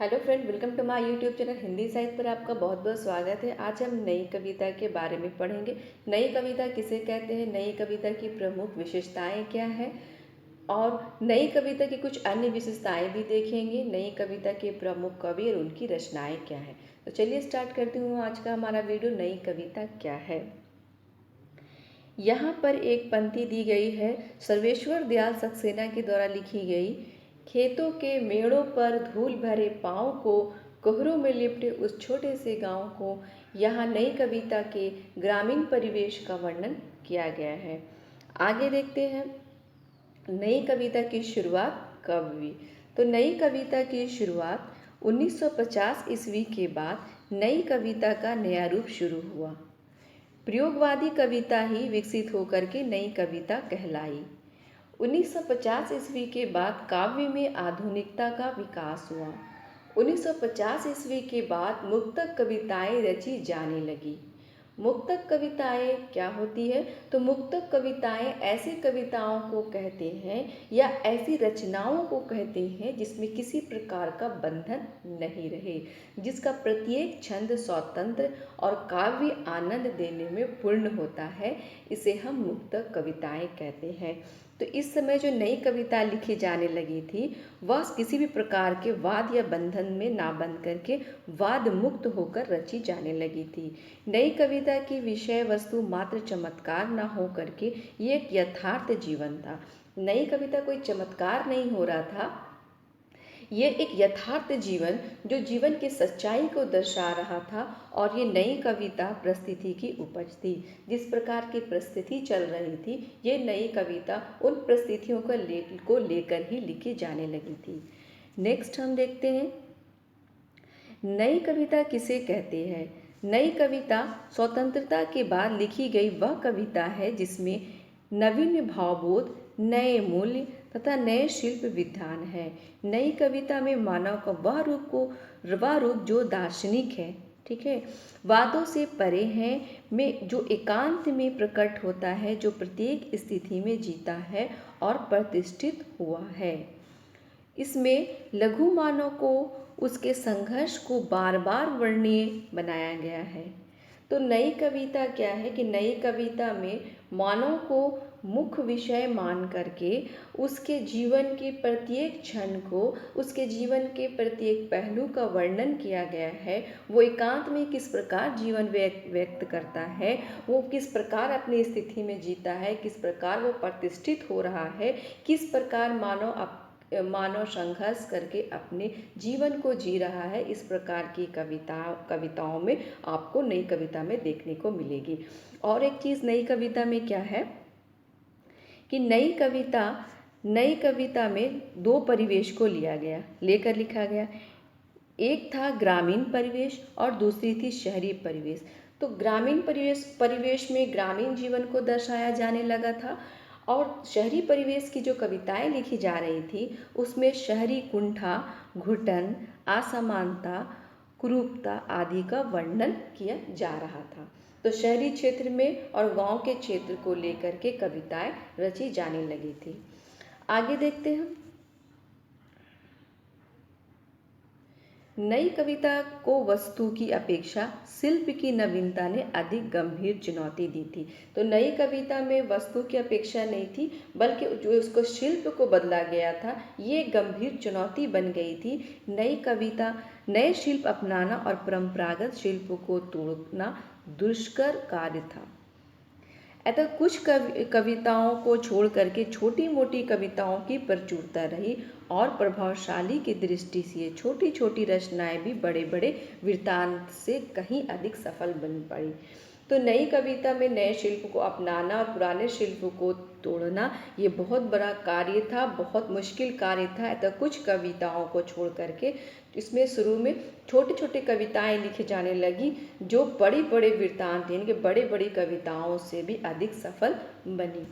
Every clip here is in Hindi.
Hello friend, welcome to my YouTube channel Hindi साहित्य पर आपका बहुत बहुत स्वागत है। आज हम नई कविता के बारे में पढ़ेंगे। नई कविता किसे कहते हैं, नई कविता की प्रमुख विशेषताएं क्या हैं और नई कविता की कुछ अन्य विशेषताएं भी देखेंगे। नई कविता के प्रमुख कवि और उनकी रचनाएं क्या हैं। तो चलिए स्टार्ट करती हूँ आज का हमारा वीडियो। नई कविता क्या है। यहाँ पर एक पंक्ति दी गई है, सर्वेश्वर दयाल सक्सेना के द्वारा लिखी गई। खेतों के मेड़ों पर धूल भरे पाँव को, कोहरों में लिपटे उस छोटे से गांव को। यहाँ नई कविता के ग्रामीण परिवेश का वर्णन किया गया है। आगे देखते हैं नई कविता की शुरुआत कब हुई। तो नई कविता की शुरुआत 1950 ईस्वी के बाद नई कविता का नया रूप शुरू हुआ। प्रयोगवादी कविता ही विकसित होकर के नई कविता कहलाई। 1950 ईस्वी के बाद काव्य में आधुनिकता का विकास हुआ। 1950 ईस्वी के बाद मुक्तक कविताएं रची जाने लगी। मुक्तक कविताएं क्या होती है? तो मुक्तक कविताएं ऐसी कविताओं को कहते हैं या ऐसी रचनाओं को कहते हैं जिसमें किसी प्रकार का बंधन नहीं रहे, जिसका प्रत्येक छंद स्वतंत्र और काव्य आनंद देने में पूर्ण होता है। इसे हम मुक्तक कविताएं कहते हैं। तो इस समय जो नई कविता लिखी जाने लगी थी वह किसी भी प्रकार के वाद या बंधन में ना बंध करके वाद मुक्त होकर रची जाने लगी थी। नई कविता की विषय वस्तु मात्र चमत्कार ना हो करके ये एक यथार्थ जीवन था। नई कविता कोई चमत्कार नहीं हो रहा था, ये एक यथार्थ जीवन जो जीवन की सच्चाई को दर्शा रहा था। और ये नई कविता परिस्थिति की उपज थी। जिस प्रकार की परिस्थिति चल रही थी ये नई कविता उन परिस्थितियों को लेकर ही लिखी जाने लगी थी। नेक्स्ट हम देखते हैं नई कविता किसे कहते हैं। नई कविता स्वतंत्रता के बाद लिखी गई वह कविता है जिसमें नवीन भावबोध, नए मूल्य तथा नए शिल्प विद्वान है। नई कविता में मानव का वह रूप जो दार्शनिक है, ठीक है, वादों से परे हैं, में जो एकांत में प्रकट होता है, जो प्रत्येक स्थिति में जीता है और प्रतिष्ठित हुआ है। इसमें लघु मानव को उसके संघर्ष को बार बार वर्णनीय बनाया गया है। तो नई कविता क्या है कि नई कविता में मानव को मुख्य विषय मान करके उसके जीवन के प्रत्येक क्षण को, उसके जीवन के प्रत्येक पहलू का वर्णन किया गया है। वो एकांत में किस प्रकार जीवन व्यक्त करता है, वो किस प्रकार अपनी स्थिति में जीता है, किस प्रकार वो प्रतिष्ठित हो रहा है, किस प्रकार मानव संघर्ष करके अपने जीवन को जी रहा है। इस प्रकार की कविताओं में आपको नई कविता में देखने को मिलेगी। और एक चीज़ नई कविता में क्या है कि नई कविता में दो परिवेश को लेकर लिखा गया। एक था ग्रामीण परिवेश और दूसरी थी शहरी परिवेश। तो ग्रामीण परिवेश में ग्रामीण जीवन को दर्शाया जाने लगा था और शहरी परिवेश की जो कविताएं लिखी जा रही थी उसमें शहरी कुंठा, घुटन, असमानता, कुरूपता आदि का वर्णन किया जा रहा था। तो शहरी क्षेत्र में और गांव के क्षेत्र को लेकर के कविताएं रची जाने लगी थी। आगे देखते हैं नई कविता को वस्तु की अपेक्षा शिल्प की नवीनता ने अधिक गंभीर चुनौती दी थी। तो नई कविता में वस्तु की अपेक्षा नहीं थी बल्कि जो उसको शिल्प को बदला गया था, ये गंभीर चुनौती बन गई थी। नई कविता नए शिल्प अपनाना और परंपरागत शिल्प को तोड़ना दुष्कर कार्य था। अतः कुछ कविताओं को छोड़ करके छोटी मोटी कविताओं की प्रचुरता रही और प्रभावशाली की दृष्टि से ये छोटी छोटी रचनाएं भी बड़े बड़े वृत्तांत से कहीं अधिक सफल बन पड़ी। तो नई कविता में नए शिल्प को अपनाना और पुराने शिल्प को तोड़ना ये बहुत बड़ा कार्य था, बहुत मुश्किल कार्य था। अतः कुछ कविताओं को छोड़ करके इसमें शुरू में छोटी छोटी कविताएं लिखी जाने लगी जो बड़ी बड़े वृत्तांत यानी कि बड़ी बड़ी कविताओं से भी अधिक सफल बनी।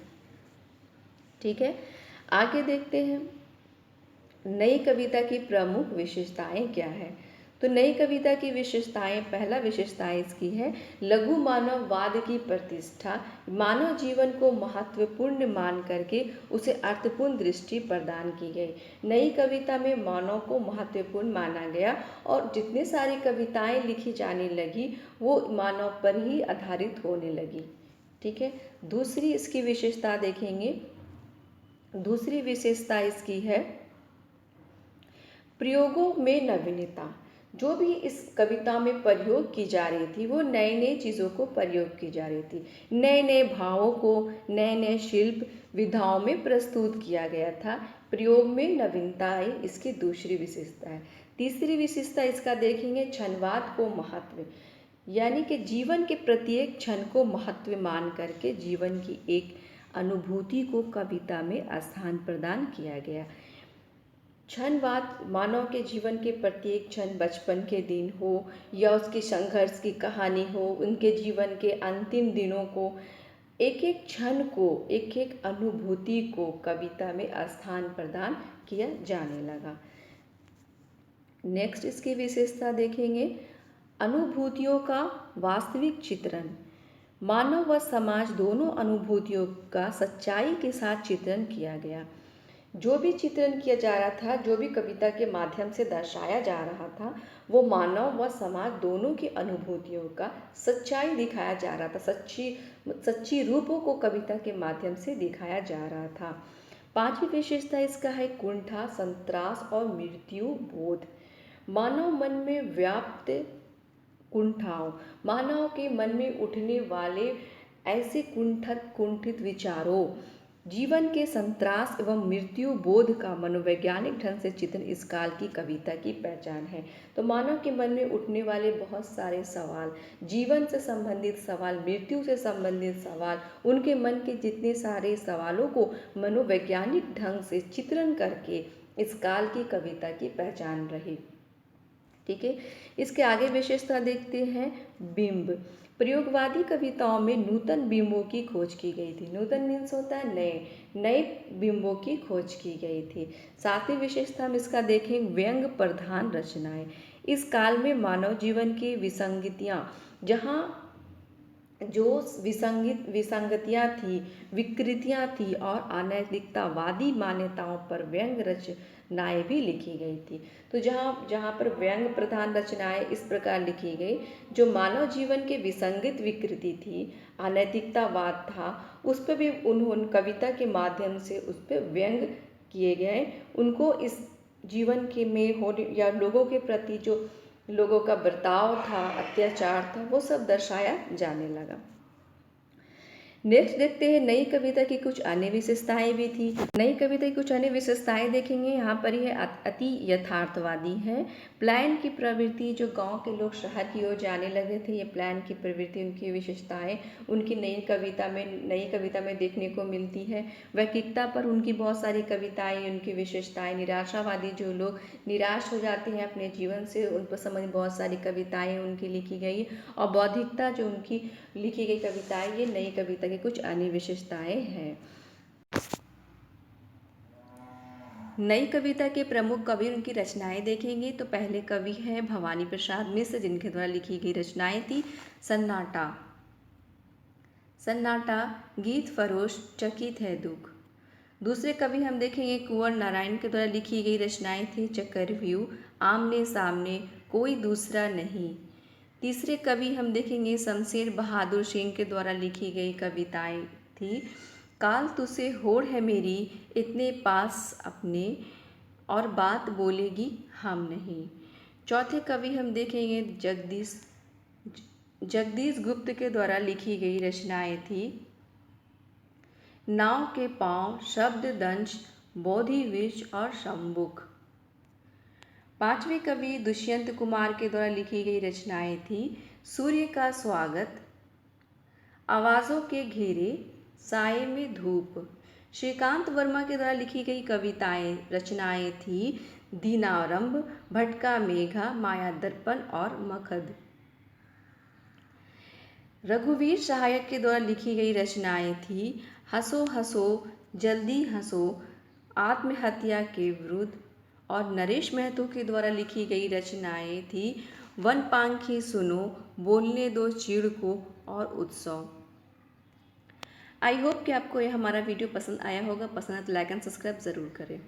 ठीक है, आगे देखते हैं नई कविता की प्रमुख विशेषताएं क्या है। तो नई कविता की विशेषताएं, पहला विशेषता इसकी है लघु मानववाद की प्रतिष्ठा। मानव जीवन को महत्वपूर्ण मान करके उसे अर्थपूर्ण दृष्टि प्रदान की गई। नई कविता में मानव को महत्वपूर्ण माना गया और जितनी सारी कविताएं लिखी जाने लगी वो मानव पर ही आधारित होने लगी। ठीक है, दूसरी इसकी विशेषता देखेंगे। दूसरी विशेषता इसकी है प्रयोगों में नवीनता। जो भी इस कविता में प्रयोग की जा रही थी वो नए नए चीज़ों को प्रयोग की जा रही थी, नए नए भावों को नए नए शिल्प विधाओं में प्रस्तुत किया गया था। प्रयोग में नवीनता आई, इसकी दूसरी विशेषता है। तीसरी विशेषता इसका देखेंगे क्षणवाद को महत्व, यानी कि जीवन के प्रत्येक क्षण को महत्व मान करके जीवन की एक अनुभूति को कविता में स्थान प्रदान किया गया। क्षणवाद मानव के जीवन के प्रत्येक क्षण, बचपन के दिन हो या उसके संघर्ष की कहानी हो, उनके जीवन के अंतिम दिनों को, एक एक क्षण को, एक एक अनुभूति को कविता में स्थान प्रदान किया जाने लगा। नेक्स्ट इसकी विशेषता देखेंगे अनुभूतियों का वास्तविक चित्रण। मानव व समाज दोनों अनुभूतियों का सच्चाई के साथ चित्रण किया गया। जो भी चित्रण किया जा रहा था, जो भी कविता के माध्यम से दर्शाया जा रहा था, वो मानव व समाज दोनों की अनुभूतियों का सच्चाई दिखाया जा रहा था, सच्ची रूपों को कविता के माध्यम से दिखाया जा रहा था। पांचवी विशेषता इसका है कुंठा, संत्रास और मृत्यु बोध। मानव मन में व्याप्त कुंठाओं, मानव के मन में उठने वाले ऐसे कुंठित विचारों, जीवन के संत्रास एवं मृत्यु बोध का मनोवैज्ञानिक ढंग से चित्रण इस काल की कविता की पहचान है। तो मानव के मन में उठने वाले बहुत सारे सवाल, जीवन से संबंधित सवाल, मृत्यु से संबंधित सवाल, उनके मन के जितने सारे सवालों को मनोवैज्ञानिक ढंग से चित्रण करके इस काल की कविता की पहचान रही। ठीक है, इसके आगे विशेषता देखते हैं बिंब। प्रयोगवादी कविताओं में नूतन बिंबों की खोज की गई थी। नूतन मीन्स होता है नए, नए बिंबों की खोज की गई थी। सातवीं विशेषता हम इसका देखें व्यंग प्रधान रचनाएं। इस काल में मानव जीवन की विसंगतियाँ, जहाँ जो विसंगतियाँ थी, विकृतियाँ थी और अनैतिकतावादी मान्यताओं पर व्यंग रचनाएं भी लिखी गई थी। तो जहाँ पर व्यंग प्रधान रचनाएं इस प्रकार लिखी गई, जो मानव जीवन के विसंगत विकृति थी, अनैतिकतावाद था, उस पर भी उन्होंने कविता के माध्यम से उस पर व्यंग किए गए। उनको इस जीवन के में होने या लोगों के प्रति जो लोगों का बर्ताव था, अत्याचार था, वो सब दर्शाया जाने लगा। नेक्स्ट देखते हैं नई कविता की कुछ अन्य विशेषताएं भी थी। नई कविता की कुछ अन्य विशेषताएं देखेंगे। यहाँ पर यह अति यथार्थवादी है। प्लायन की प्रवृत्ति, जो गांव के लोग शहर की ओर जाने लगे थे, ये प्लायन की प्रवृत्ति, उनकी विशेषताएं उनकी नई कविता में देखने को मिलती है। वैकिकता पर उनकी बहुत सारी कविताएं, उनकी विशेषताएं, निराशावादी, जो लोग निराश हो जाते हैं अपने जीवन से, उन पर संबंधित बहुत सारी कविताएं उनकी लिखी गई। और बौद्धिकता, जो उनकी लिखी गई कविताएं, ये नई कविता की कुछ अन्य विशेषताएं हैं। नई कविता के प्रमुख कवि, उनकी रचनाएं देखेंगे तो पहले कवि हैं भवानी प्रसाद मिश्र, जिनके द्वारा लिखी गई रचनाएं थी सन्नाटा, गीत फरोश, चकित है दुख। दूसरे कवि हम देखेंगे कुंवर नारायण के द्वारा लिखी गई रचनाएं थी चक्रव्यूह, आमने सामने, कोई दूसरा नहीं। तीसरे कवि हम देखेंगे शमशेर बहादुर सिंह के द्वारा लिखी गई कविताएं थी काल तुसे होड़ है मेरी, इतने पास अपने, और बात बोलेगी हम नहीं। चौथे कवि हम देखेंगे जगदीश गुप्त के द्वारा लिखी गई रचनाएं थी नाव के पांव, शब्द दंश, बोधि वृक्ष और शंबुक। पांचवें कवि दुष्यंत कुमार के द्वारा लिखी गई रचनाएं थी सूर्य का स्वागत, आवाज़ों के घेरे, साए में धूप। श्रीकांत वर्मा के द्वारा लिखी गई रचनाएं थी दीनारंभ, भटका मेघा, माया दर्पण और मखद। रघुवीर सहायक के द्वारा लिखी गई रचनाएं थी हंसो हंसो, जल्दी हंसो, आत्महत्या के विरुद्ध, और नरेश महतो के द्वारा लिखी गई रचनाएं थी वन पांखी सुनो, बोलने दो चीड़ को और उत्सव। आई होप कि आपको यह हमारा वीडियो पसंद आया होगा। पसंद है तो लाइक एंड सब्सक्राइब ज़रूर करें।